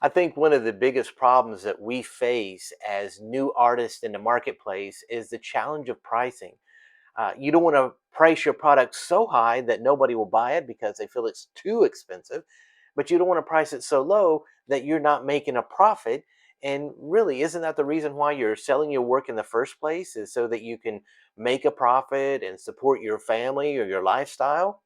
I think one of the biggest problems that we face as new artists in the marketplace is the challenge of pricing. You don't want to price your product so high that nobody will buy it because they feel it's too expensive, but you don't want to price it so low that you're not making a profit. And really, isn't that the reason why you're selling your work in the first place? Is so that you can make a profit and support your family or your lifestyle?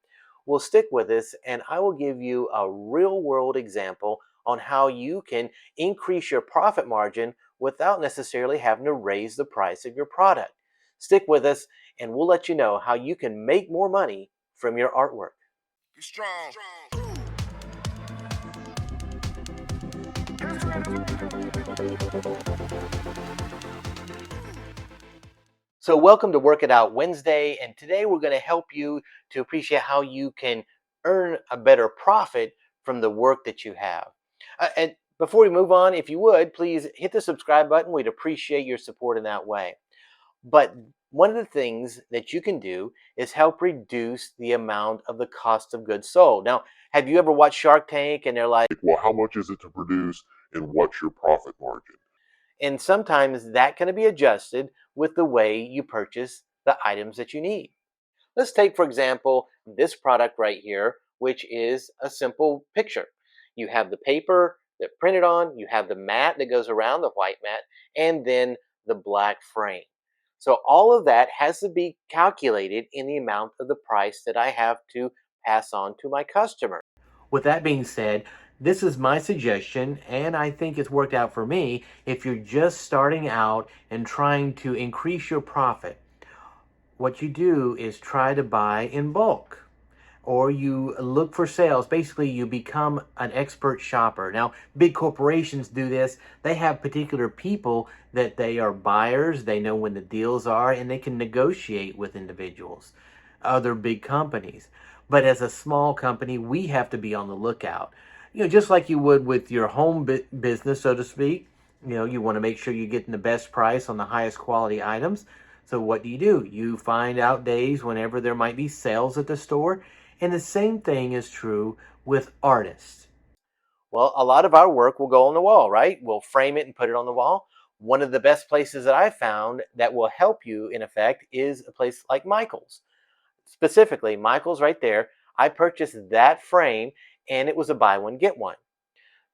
Well, stick with us, and I will give you a real world example on how you can increase your profit margin without necessarily having to raise the price of your product. Stick with us, and we'll let you know how you can make more money from your artwork. Be strong. So, welcome to Work It Out Wednesday, and today we're going to help you to appreciate how you can earn a better profit from the work that you have. And before we move on, if you would, please hit the subscribe button. We'd appreciate your support in that way. But one of the things that you can do is help reduce the amount of the cost of goods sold. Now, have you ever watched Shark Tank and they're like, Well, how much is it to produce and what's your profit margin? and sometimes that can be adjusted with the way you purchase the items that you need. Let's take, for example, this product right here, which is a simple picture. You have the paper that printed on, you have the mat that goes around, the white mat, and then the black frame. So all of that has to be calculated in the amount of the price that I have to pass on to my customer. With that being said, this is my suggestion, and I think it's worked out for me. If you're just starting out and trying to increase your profit, what you do is try to buy in bulk or you look for sales. Basically, you become an expert shopper. Now, big corporations do this. They have particular people that they are buyers, they know when the deals are, and they can negotiate with individuals, other big companies. But as a small company, we have to be on the lookout. Just like you would with your home business, so to speak. You want to make sure you're getting the best price on the highest quality items. So what do? You find out days whenever there might be sales at the store. And the same thing is true with artists. Well, a lot of our work will go on the wall, right? We'll frame it and put it on the wall. One of the best places that I've found that will help you, in effect, is a place like Michael's. Specifically, Michael's right there. I purchased that frame and it was a buy one, get one.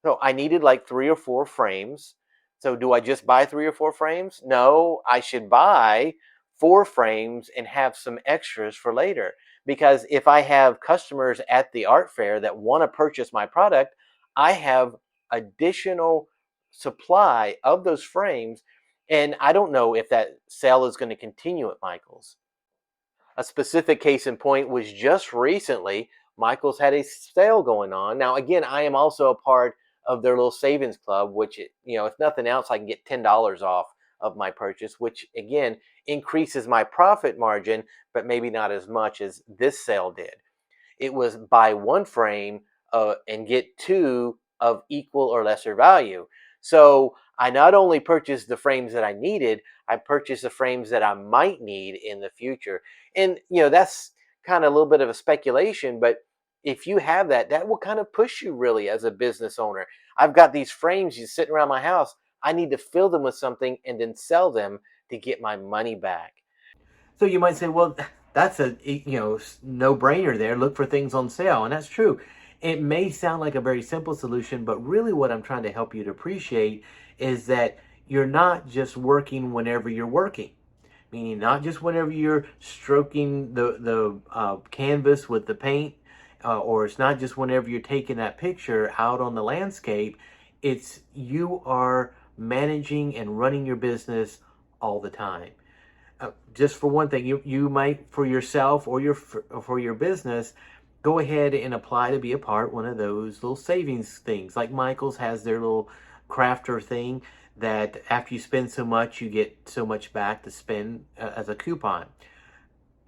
So I needed like 3 or 4 frames. So do I just buy 3 or 4 frames? No, I should buy 4 frames and have some extras for later. Because if I have customers at the art fair that want to purchase my product, I have additional supply of those frames. And I don't know if that sale is going to continue at Michael's. A specific case in point was just recently, Michael's had a sale going on. Now, again, I am also a part of their little savings club, which, if nothing else, I can get $10 off of my purchase, which again increases my profit margin, but maybe not as much as this sale did. It was buy one frame and get two of equal or lesser value. So I not only purchased the frames that I needed, I purchased the frames that I might need in the future. And, that's kind of a little bit of a speculation, but if you have that, that will kind of push you really as a business owner. I've got these frames just sitting around my house. I need to fill them with something and then sell them to get my money back. So you might say, well, that's a no brainer there. Look for things on sale, and that's true. It may sound like a very simple solution, but really what I'm trying to help you to appreciate is that you're not just working whenever you're working. Meaning not just whenever you're stroking the canvas with the paint, or it's not just whenever you're taking that picture out on the landscape. It's you are managing and running your business all the time. Just for one thing, you might, for yourself or for your business, go ahead and apply to be a part one of those little savings things. Like Michael's has their little crafter thing that after you spend so much, you get so much back to spend as a coupon.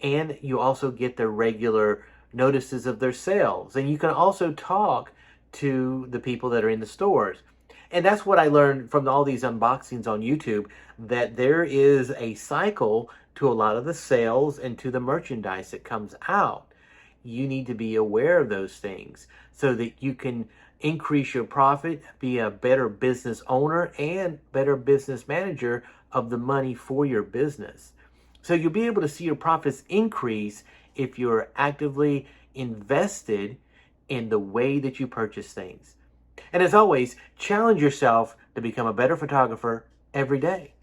And you also get the regular notices of their sales. And you can also talk to the people that are in the stores. And that's what I learned from all these unboxings on YouTube, that there is a cycle to a lot of the sales and to the merchandise that comes out. You need to be aware of those things so that you can increase your profit, be a better business owner, and better business manager of the money for your business. So you'll be able to see your profits increase if you're actively invested in the way that you purchase things. And as always, challenge yourself to become a better photographer every day.